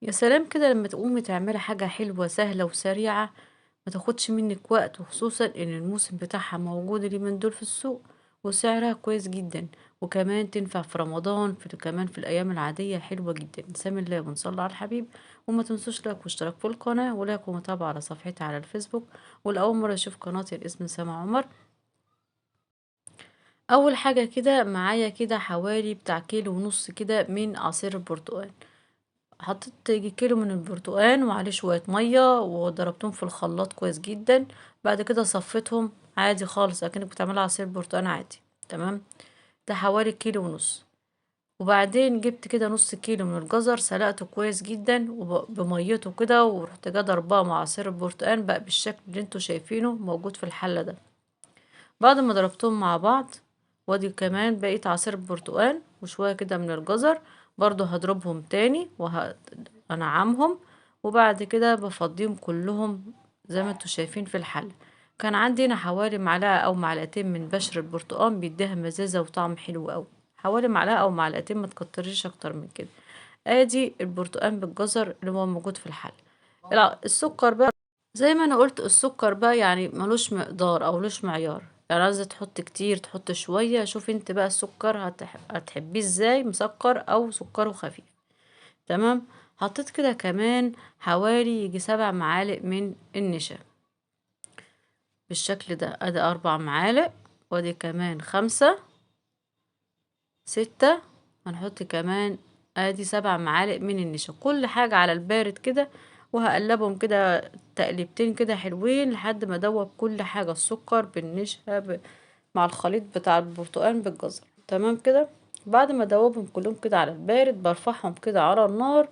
يا سلام كده لمّا تقومي تعملي حاجة حلوة سهلة وسريعة، ما تاخدش منِّك وقت، وخصوصًا إن الموسم بتاعها موجود اليومين دول في السوق، وسعرها كويس جدًا، وكمان تنفع في رمضان كمان في الأيام العادية حلوة جدًا، بسم الله ونصلّي على الحبيب، وما تنسوش لايك واشتراك في القناة، ولايك ومتابعة على صفحتي على الفيسبوك، ولأول مرة يشوف قناتي الاسم سما عمر. أول حاجة كده معايا كده حوالي بتاع كيلو ونص كده من عصير البرتقال. حطيت ييجي كيلو من البرتقان وعليه شوية مية وضربتهم في الخلاط كويس جدا. بعد كده صفيتهم عادي خالص اكنك بتعملي عصير برتقان عادي. تمام. ده حوالي كيلو ونص. وبعدين جبت كده نص كيلو من الجزر سلقته كويس جدا بميته كده ورحت جايه ضرباه مع عصير البرتقان بقى بالشكل اللي انتوا شايفينه موجود في الحلة ده. بعد ما ضربتهم مع بعض وادي كمان بقيت عصير برتقال وشوية كده من الجزر برضو هضربهم تاني وهنعمهم. وبعد كده بفضيهم كلهم زي ما انتوا شايفين في الحل. كان عندي هنا حوالي معلقة او معلقتين من بشر البرتقال بيديها مزازة وطعم حلو اوي. حوالي معلقة او معلقتين ما تكتريش اكتر من كده. ادي البرتقال بالجزر اللي هو موجود في الحل. السكر بقى زي ما انا قلت السكر بقى يعني ملوش مقدار او لوش معيار، يعني عايزة تحط كتير تحط شوية، شوف انت بقى السكر هتحبيه ازاي مسكر او سكره خفيف. تمام. حطيت كده كمان حوالي يجي 7 معالق من النشا بالشكل ده. ادي 4 معالق وادي كمان 5 6. هنحط كمان ادي 7 معالق من النشا كل حاجة على البارد كده. وهقلبهم كده تقليبتين كده حلوين لحد ما ادوب كل حاجة السكر بالنشا مع الخليط بتاع البرتقال بالجزر. تمام كده. بعد ما ادوبهم كلهم كده على البارد برفعهم كده على النار.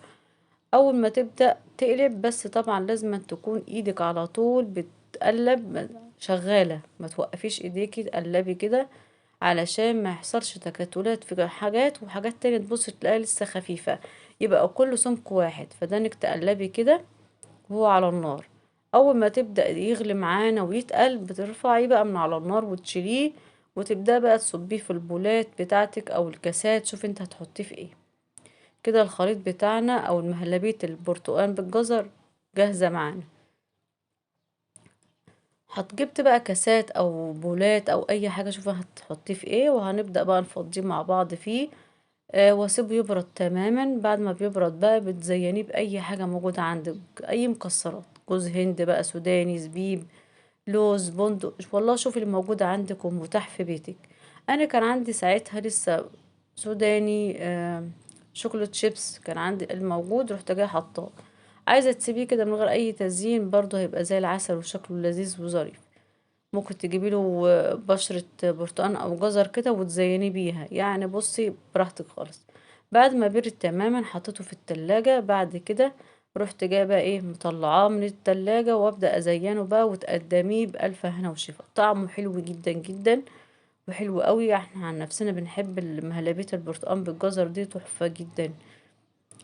اول ما تبدأ تقلب بس طبعا لازم أن تكون ايدك على طول بتقلب شغالة ما توقفيش ايديكي تقلبي كده علشان ما يحصلش تكتلات في حاجات وحاجات تانية تبص تلاقيها لسه خفيفة. يبقى كله سمك واحد فده انك تقلبي كده وهو على النار. اول ما تبدأ يغلي معانا ويتقل بترفعيه بقى من على النار وتشيليه وتبدأ بقى تصبيه في البولات بتاعتك او الكاسات. شوف انت هتحطيه في ايه. كده الخليط بتاعنا او المهلبية البرتقال بالجزر جاهزة معانا. جبت بقى كاسات او بولات او اي حاجة شوفي هتحطيه في ايه وهنبدأ بقى نفضيه مع بعض فيه. واسيبه يبرد تماما. بعد ما بيبرد بقى بتزينيه بأي حاجة موجودة عندك. أي مكسرات جوز هند بقى سوداني زبيب لوز بندق والله شوفي اللي موجود عندك ومتاح في بيتك. أنا كان عندي ساعتها لسه سوداني شوكولات شيبس كان عندي الموجود رحت جايه حطاه. عايزة تسيبيه كده من غير أي تزيين برضه هيبقى زي العسل وشكله لذيذ وظريف. ممكن تجيبي له بشرة برتقان او جزر كده وتزيني بيها يعني بصي براحتك خالص. بعد ما برد تماما حطيته في التلاجة. بعد كده رحت جايبه ايه مطلعاه من التلاجة وابدأ ازينه بقى وتقدميه بألف هنا وشفا. طعمه حلو جدا جدا وحلو قوي. احنا عن نفسنا بنحب المهلبية البرتقان بالجزر دي تحفة جدا.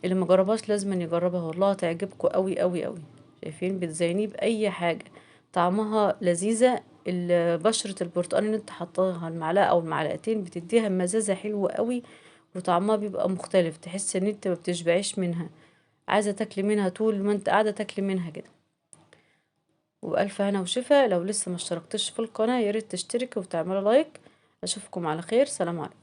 اللي مجربهاش لازم يجربها والله تعجبكم قوي قوي قوي. شايفين بتزينيه بأي حاجة طعمها لذيذة. بشرة البرتقال اللي انت حطاها المعلقة او المعلقتين بتديها مزازة حلوة قوي وطعمها بيبقى مختلف تحس ان انت ما بتشبعيش منها. عايزة تاكلي منها طول ما انت قاعدة تاكلي منها كده. وبألف هنا وشفا. لو لسه ما اشتركتش في القناة ياريت تشتركي وتعملي لايك. اشوفكم على خير. سلام عليكم.